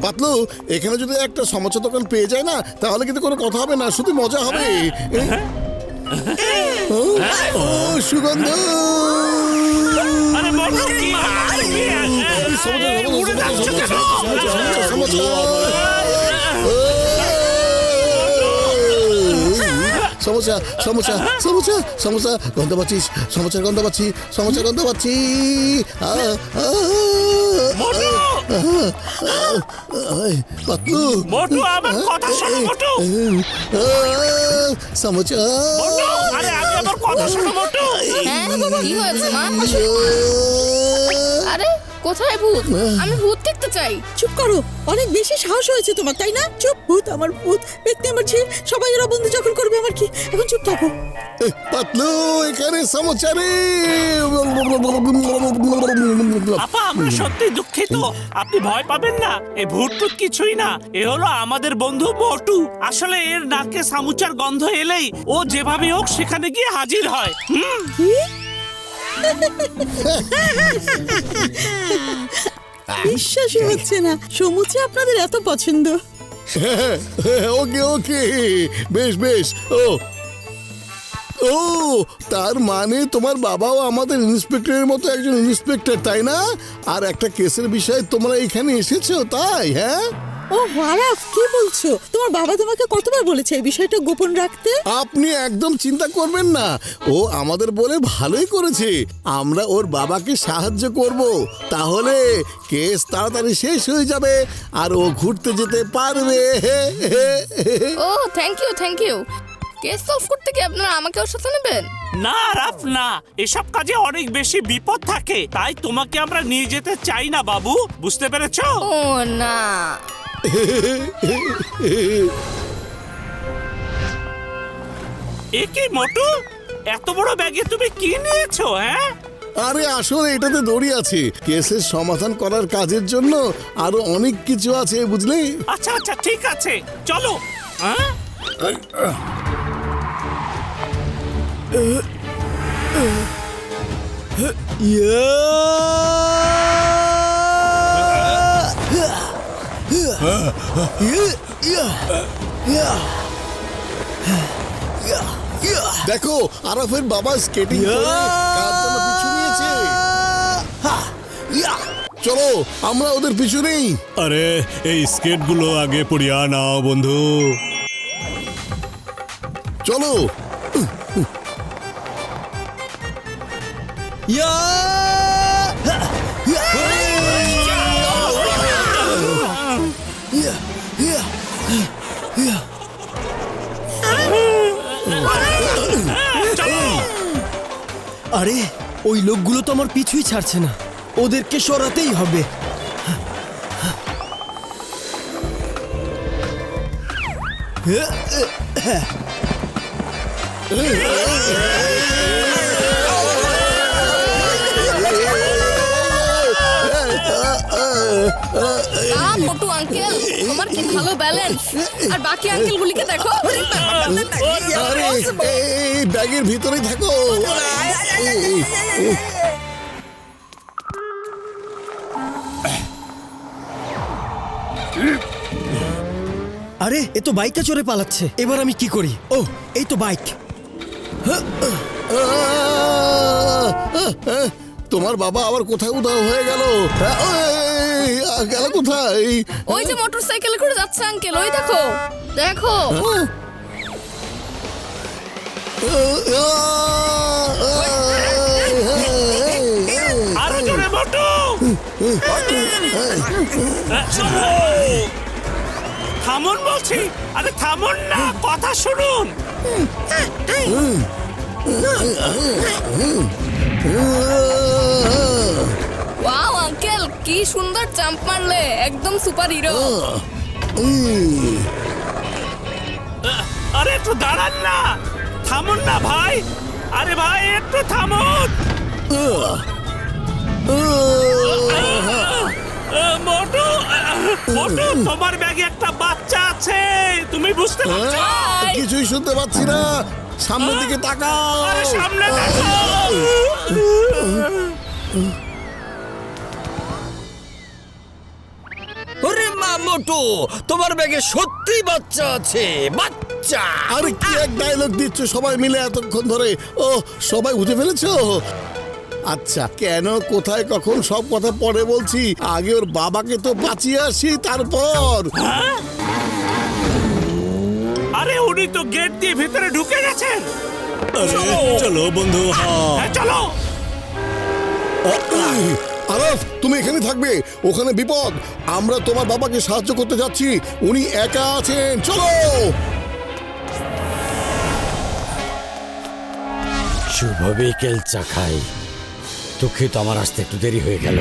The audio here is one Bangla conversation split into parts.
পাতলু, এখানে যদি একটা সমস্যা দোকান পেয়ে যায় না, তাহলে কিন্তু কোনো কথা হবে না, শুধু মজা হবে। ও সুগন্ধ, আরে মোটু কি সমস্যা সমস্যা সমস্যা সমস্যা গন্ধ পাচ্ছিস, সমস্যার গন্ধ পাচ্ছি, সমস্যার গন্ধ পাচ্ছি। পাতলু, মোটু আমার কথা শোনো মোটু। সমস্যা। আরে আমি আমার কথা শোনো মোটু। কি হয়েছে মা? আরে কোথায় ভূত? আমি ভূত দেখতে চাই। চুপ করো, অনেক বেশি সাহস হয়েছে তোমার, তাই না? চুপ, ভূত আমার ভূত, ব্যক্তি আমার ছেলে, সবাই এরা বন্ধু যখন করবে আমার কি? এখন চুপ থাকো। পাতলু, এখানে সমস্যা রে। আপা আমরা সত্যি দুঃখিত, আপনি ভয় পাবেন না, এ ভূত টুত কিছুই না, এ হলো আমাদের বন্ধু মোটু। আসলে এর নাকে সামুচার গন্ধ এলেই ও যেভাবে হোক সেখানে গিয়ে হাজির হয়। বিশ্বাসই হচ্ছে না সমুচে আপনাদের এত পছন্দ। ওকে ওকে, বেশ বেশ। ও ও, তার মানে তোমার বাবাও আমাদের ইন্সপেক্টরের মতো একজন ইন্সপেক্টর, তাই না? আর একটা কেসের বিষয়ে তোমরা এখানে এসেছো, তাই? হ্যাঁ, ও আরাফ, কি বলছো? তোমার বাবা তোমাকে কতবার বলেছে এই বিষয়টা গোপন রাখতে? আপনি একদম চিন্তা করবেন না, ও আমাদের বলে ভালোই করেছে। আমরা ওর বাবাকে সাহায্য করব, তাহলে কেস তাড়াতাড়ি শেষ হয়ে যাবে আর ও ঘুরতে যেতে পারবে। ও থ্যাংক ইউ। কেস সলভ করতে কি আপনারা আমাকে ওর সাথে নেবেন? না রাফ না, এসব কাজে অনেক বেশি বিপদ থাকে, তাই তোমাকে আমরা নিয়ে যেতে চাই না বাবু, বুঝতে পেরেছো? ও না, এ কি মোটু, এত বড় ব্যাগে তুমি কি নিয়েছো? হ্যাঁ, আরে আসলে এটাতে দড়ি আছে, কেসের সমাধান করার কাজের জন্য আরো অনেক কিছু আছে, বুঝলে? আচ্ছা আচ্ছা ঠিক আছে, চলো। হ্যাঁ দেখো, আরাফের বাবা স্কেটিং করে কার জন্য পিছু নিয়েছে। চলো আমরা ওদের পিছু নেই। আরে এই স্কেটগুলো আগে পড়িয়া নাও বন্ধু। চলো। আরে ওই লোকগুলো তো আমার পিছুই ছাড়ছে না, ওদেরকে সরাতেই হবে। মোটু আঙ্কেল, তোমার কি ভালো ব্যালেন্স। আর বাকি আঙ্কেলগুলিকে দেখো। আরে এই ব্যাগের ভিতরেই থাকো। আরে এ তো বাইকে চড়ে পালাচ্ছে, এবার আমি কি করি? ও এই তো বাইক। তোমার বাবা আবার কোথায় উধাও হয়ে গেল? গেল কোথায়? ওই যে মোটরসাইকেলে করে যাচ্ছে আঙ্কেল, ওই দেখো দেখো। আরো জোরে মোটু। থামুন বলছি, আরে থামুন না, কথা শুনুন। ওয়াও আঙ্কেল, কি সুন্দর জাম্প মারলে, একদম সুপার হিরো। আরে একটু দাঁড়ান না, থামুন না ভাই, আরে ভাই একটু থামুন। মোটু, মোটু তোমার ব্যাগে একটা বাচ্চা আছে, তুমি বুঝতে পারছো? কিছুই শুনতে পাচ্ছি না, সামনের দিকে তাকাও। আরে সামনে দেখো। ওরে মামা মোটু, তোমার ব্যাগে সত্যি বাচ্চা আছে, বাচ্চা। আরে কি এক ডায়লগ দিচ্ছ সবাই মিলে এতক্ষণ ধরে? ও সবাই বুঝে ফেলেছো? আচ্ছা, কেন, কোথায়, কখন সব কথা পরে বলছি, আগে ওর বাবাকে তো বাঁচিয়ে আসি তারপর। আরে উনি তো গেট দিয়ে ভিতরে ঢুকে গেছেন। আরে চলো বন্ধু, হ্যাঁ হ্যাঁ, চলো। আরফ, তুমি এখানে থাকবে, ওখানে বিপদ। আমরা তোমার বাবাকে সাহায্য করতে যাচ্ছি, উনি একা আছেন, চলো। শুভ বিকেল চাখাই। দুঃখিত, আমার আসতে একটু দেরি হয়ে গেল।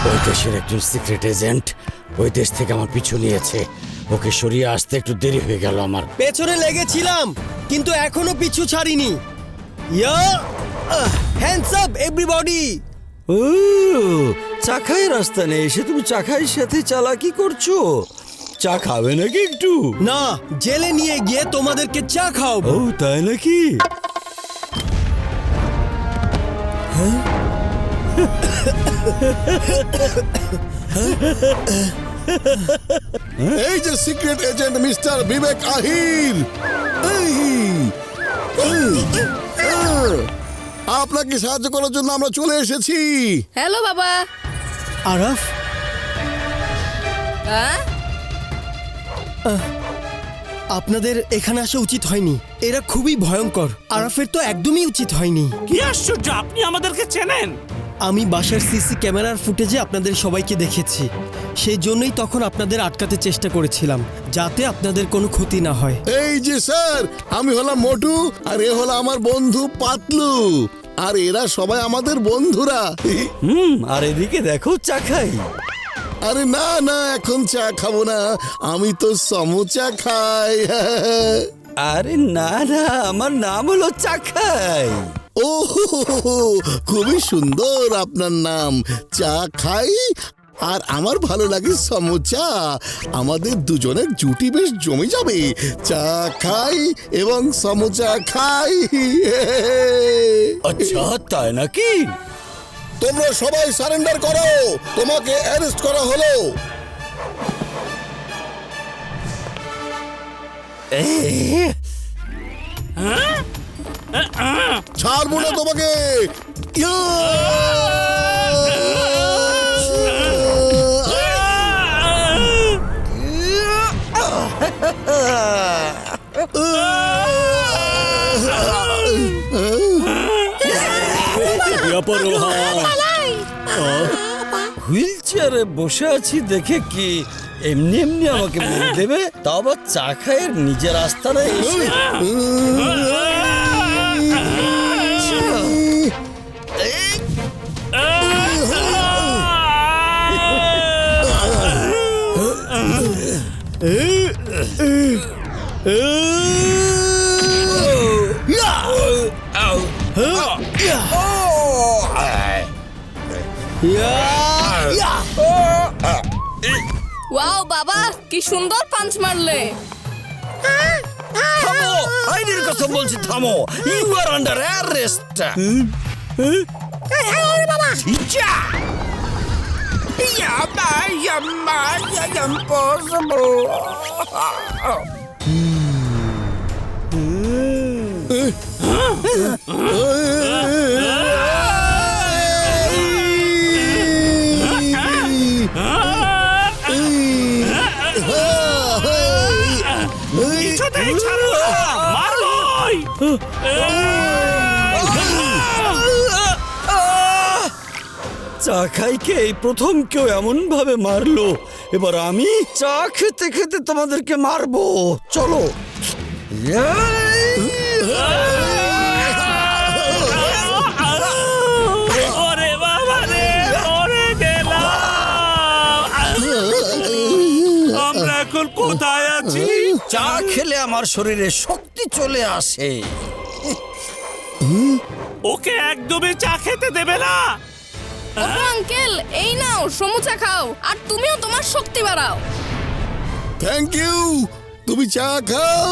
ওই দেশের একজন সিক্রেট এজেন্ট ওই দেশ থেকে আমার পিছু নিয়েছে। ওকে সরিয়ে আসতে একটু দেরি হয়ে গেল আমার। পেছনে লেগেছিলাম কিন্তু এখনো পিছু ছাড়িনি। ইয়া হ্যান্ডস আপ এভরিবডি। ও, চাখাই রাস্তা নেই, এসে তুমি চাখাইয়ের সাথে চালাকি করছো। চা খাবে নাকি একটু? না, জেলে নিয়ে গিয়ে তোমাদেরকে চা খাওয়াবো। ও তাই নাকি? এই যে সিক্রেট এজেন্ট মিস্টার বিবেক আহির, আপনাকে সাহায্য করার জন্য আমরা চলে এসেছি। হ্যালো বাবা। আরাফ, হ্যাঁ, আপনাদের এখানে আসা উচিত হয়নি। এরা খুবই ভয়ঙ্কর। আরাফের তো একদমই উচিত হয়নি। কি আশ্চর্য, আপনি আমাদেরকে চেনেন? আমি বাসার সিসি ক্যামেরার ফুটেজে আপনাদের সবাইকে দেখেছি। সেই জন্যই তখন আপনাদের আটকাতে চেষ্টা করেছিলাম, যাতে আপনাদের কোনো ক্ষতি না হয়। এই যে স্যার, আমি হলাম মোটু, আর এ হলো আমার বন্ধু পাতলু, আর এরা সবাই আমাদের বন্ধুরা। আর এদিকে দেখো চাখাই। আরে না না, এখন চা খাবো না, আমি তো সমোচা খাই। আরে না না, আমার নাম হলো চাখাই। ও, খুবই সুন্দর আপনার নাম, চা খাই। আর আমার ভালো লাগে সমোচা। আমাদের দুজনের জুটি বেশ জমে যাবে, চা খাই এবং সমোচা খাই। আচ্ছা তাই নাকি? তোমরা সবাই সারেন্ডার করো, তোমাকে অ্যারেস্ট করা হলো। ছাড়বো না তোমাকে। হুইল চেয়ারে বসে আছি দেখে কি এমনি এমনি আমাকে মেরে দেবে? তাও আবার চাখাইয়ের নিজের আস্তানা এসে। ওয়াও বাবা, কি সুন্দর পাঞ্চ মারলে। থামো, আইনের কথা বলছি, থামো। You are under arrest. বাবা কিছুতেই ছাড়বো না, মারবই। চাখাইকে এই প্রথম কেউ এমন ভাবে মারলো। এবার আমি চা খেতে খেতে তোমাদেরকে মারবো। চলো। ওরে বাবা রে, মরে গেলাম। আমরা এখন কোথায় আছি? চা খেলে আমার শরীরে শক্তি চলে আসে। ওকে একদমই চা খেতে দেবে না। ওগো আঙ্কেল, এই নাও সমুচা খাও, আর তুমিও তোমার শক্তি বাড়াও। Thank you. তুমি চা খাও,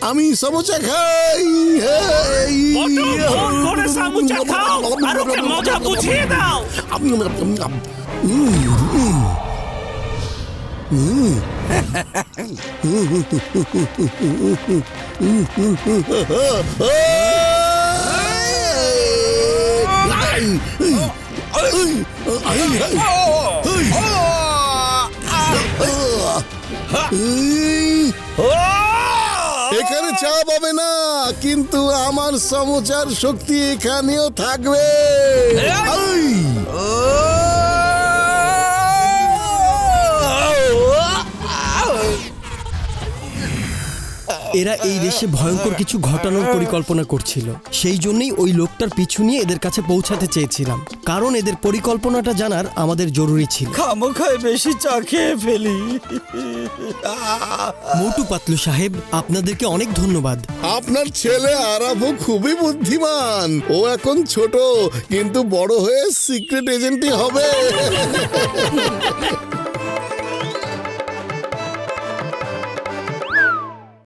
আমি সমোসা খাই। হেই। মোটু মন ভরে সামুচা খাও আর ওকে মজা বুঝিয়ে দাও। এখানে চা পাবে না, কিন্তু আমার সমোচার শক্তি এখানেও থাকবে। এই! এরা এই দেশে ভয়ঙ্কর কিছু ঘটানোর পরিকল্পনা করছিল, সেই জন্যই ওই লোকটার পিছু নিয়ে এদের কাছে পৌঁছাতে চেয়েছিলাম, কারণ এদের পরিকল্পনাটা জানার আমাদের জরুরি ছিল। খামোখায় বেশি চা খেয়ে ফেলি। মোটু পাতলু সাহেব, আপনাদেরকে অনেক ধন্যবাদ। আপনার ছেলে আরাভু খুবই বুদ্ধিমান। ও এখন ছোট, কিন্তু বড় হয়ে সিক্রেট এজেন্টই হবে।